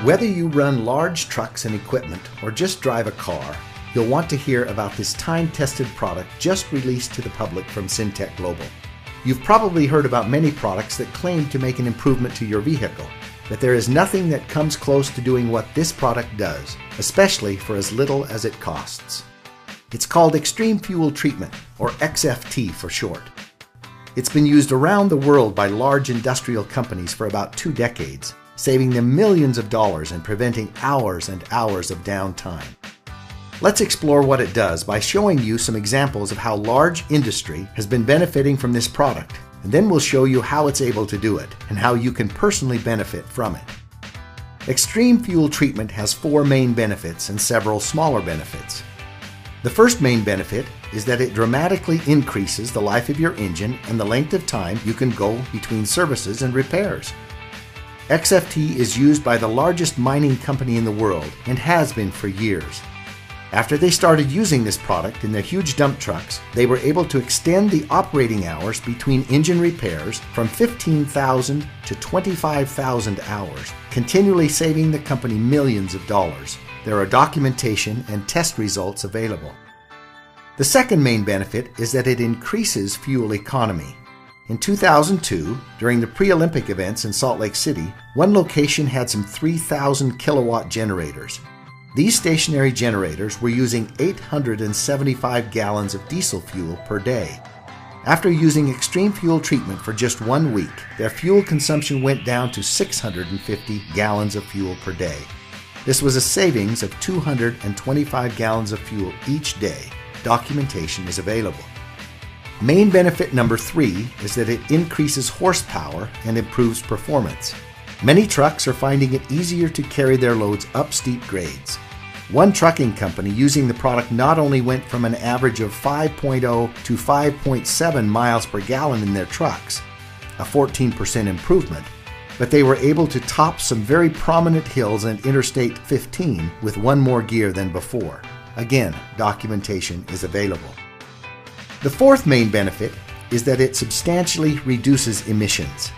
Whether you run large trucks and equipment or just drive a car, you'll want to hear about this time-tested product just released to the public from Syntec Global. You've probably heard about many products that claim to make an improvement to your vehicle, but there is nothing that comes close to doing what this product does, especially for as little as it costs. It's called Extreme Fuel Treatment, or XFT for short. It's been used around the world by large industrial companies for about 2 decades, saving them millions of dollars and preventing hours and hours of downtime. Let's explore what it does by showing you some examples of how large industry has been benefiting from this product, and then we'll show you how it's able to do it and how you can personally benefit from it. Extreme Fuel Treatment has 4 main benefits and several smaller benefits. The first main benefit is that it dramatically increases the life of your engine and the length of time you can go between services and repairs. XFT is used by the largest mining company in the world and has been for years. After they started using this product in their huge dump trucks, they were able to extend the operating hours between engine repairs from 15,000 to 25,000 hours, continually saving the company millions of dollars. There are documentation and test results available. The second main benefit is that it increases fuel economy. In 2002, during the pre-Olympic events in Salt Lake City, one location had some 3,000 kilowatt generators. These stationary generators were using 875 gallons of diesel fuel per day. After using Extreme Fuel Treatment for just 1 week, their fuel consumption went down to 650 gallons of fuel per day. This was a savings of 225 gallons of fuel each day. Documentation is available. Main benefit number 3 is that it increases horsepower and improves performance. Many trucks are finding it easier to carry their loads up steep grades. One trucking company using the product not only went from an average of 5.0 to 5.7 miles per gallon in their trucks, a 14% improvement, but they were able to top some very prominent hills and Interstate 15 with 1 more gear than before. Again, documentation is available. The fourth main benefit is that it substantially reduces emissions.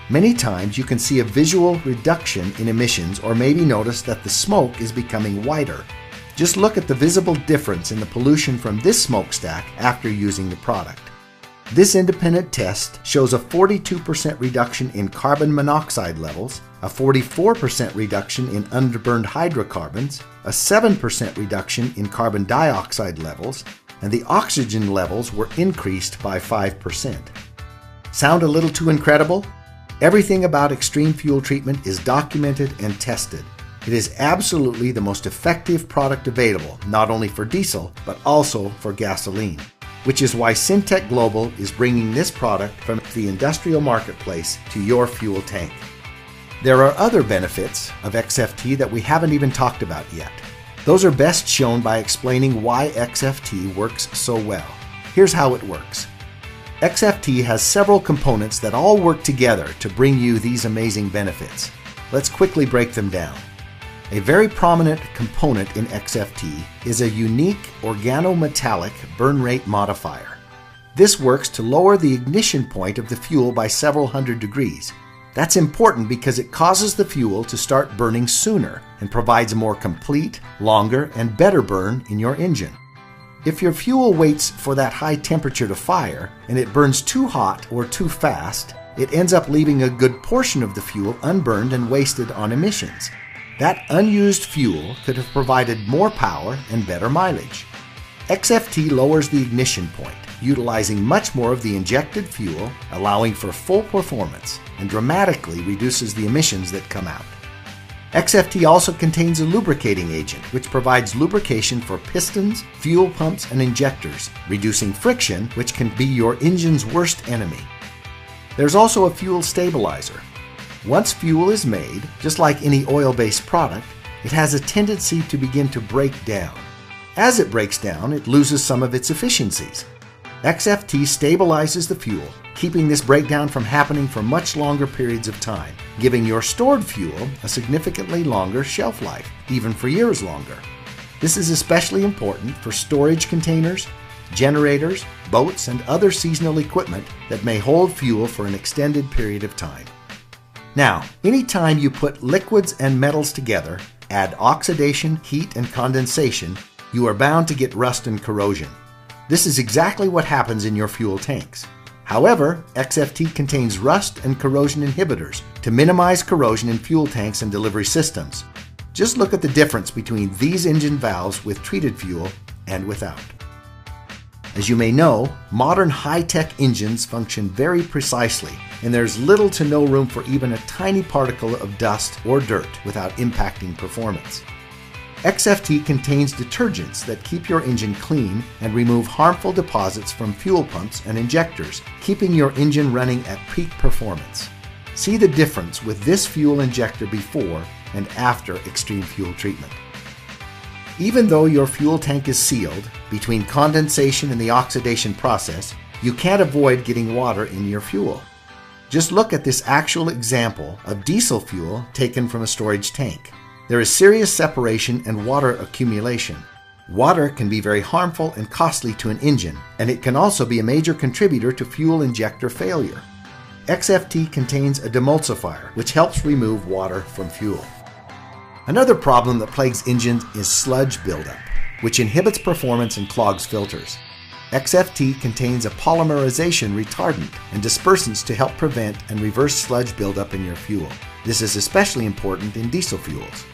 Many times you can see a visual reduction in emissions or maybe notice that the smoke is becoming whiter. Just look at the visible difference in the pollution from this smokestack after using the product. This independent test shows a 42% reduction in carbon monoxide levels, a 44% reduction in underburned hydrocarbons, a 7% reduction in carbon dioxide levels, and the oxygen levels were increased by 5%. Sound a little too incredible? Everything about Extreme Fuel Treatment is documented and tested. It is absolutely the most effective product available, not only for diesel, but also for gasoline, which is why Syntec Global is bringing this product from the industrial marketplace to your fuel tank. There are other benefits of XFT that we haven't even talked about yet. Those are best shown by explaining why XFT works so well. Here's how it works. XFT has several components that all work together to bring you these amazing benefits. Let's quickly break them down. A very prominent component in XFT is a unique organometallic burn rate modifier. This works to lower the ignition point of the fuel by several hundred degrees. That's important because it causes the fuel to start burning sooner and provides a more complete, longer, and better burn in your engine. If your fuel waits for that high temperature to fire and it burns too hot or too fast, it ends up leaving a good portion of the fuel unburned and wasted on emissions. That unused fuel could have provided more power and better mileage. XFT lowers the ignition point, utilizing much more of the injected fuel, allowing for full performance, and dramatically reduces the emissions that come out. XFT also contains a lubricating agent, which provides lubrication for pistons, fuel pumps, and injectors, reducing friction, which can be your engine's worst enemy. There's also a fuel stabilizer. Once fuel is made, just like any oil-based product, it has a tendency to begin to break down. As it breaks down, it loses some of its efficiencies. XFT stabilizes the fuel, keeping this breakdown from happening for much longer periods of time, giving your stored fuel a significantly longer shelf life, even for years longer. This is especially important for storage containers, generators, boats, and other seasonal equipment that may hold fuel for an extended period of time. Now, anytime you put liquids and metals together, add oxidation, heat, and condensation, you are bound to get rust and corrosion. This is exactly what happens in your fuel tanks. However, XFT contains rust and corrosion inhibitors to minimize corrosion in fuel tanks and delivery systems. Just look at the difference between these engine valves with treated fuel and without. As you may know, modern high-tech engines function very precisely, and there's little to no room for even a tiny particle of dust or dirt without impacting performance. XFT contains detergents that keep your engine clean and remove harmful deposits from fuel pumps and injectors, keeping your engine running at peak performance. See the difference with this fuel injector before and after extreme fuel treatment. Even though your fuel tank is sealed, between condensation and the oxidation process, you can't avoid getting water in your fuel. Just look at this actual example of diesel fuel taken from a storage tank. There is serious separation and water accumulation. Water can be very harmful and costly to an engine, and it can also be a major contributor to fuel injector failure. XFT contains a demulsifier, which helps remove water from fuel. Another problem that plagues engines is sludge buildup, which inhibits performance and clogs filters. XFT contains a polymerization retardant and dispersants to help prevent and reverse sludge buildup in your fuel. This is especially important in diesel fuels.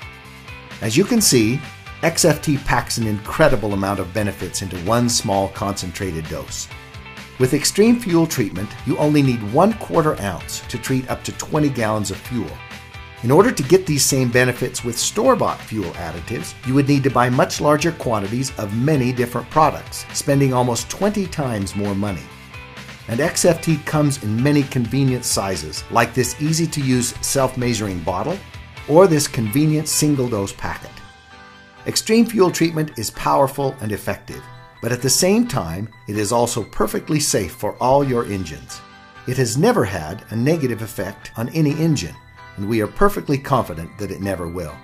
As you can see, XFT packs an incredible amount of benefits into one small concentrated dose. With extreme fuel treatment, you only need 1/4 ounce to treat up to 20 gallons of fuel. In order to get these same benefits with store-bought fuel additives, you would need to buy much larger quantities of many different products, spending almost 20 times more money. And XFT comes in many convenient sizes, like this easy-to-use self-measuring bottle or this convenient single-dose packet. Extreme fuel treatment is powerful and effective, but at the same time, it is also perfectly safe for all your engines. It has never had a negative effect on any engine, and we are perfectly confident that it never will.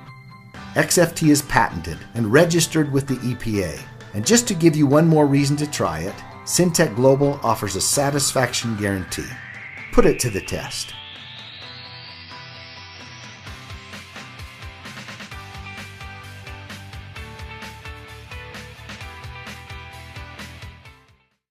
XFT is patented and registered with the EPA, and just to give you one more reason to try it, Syntec Global offers a satisfaction guarantee. Put it to the test.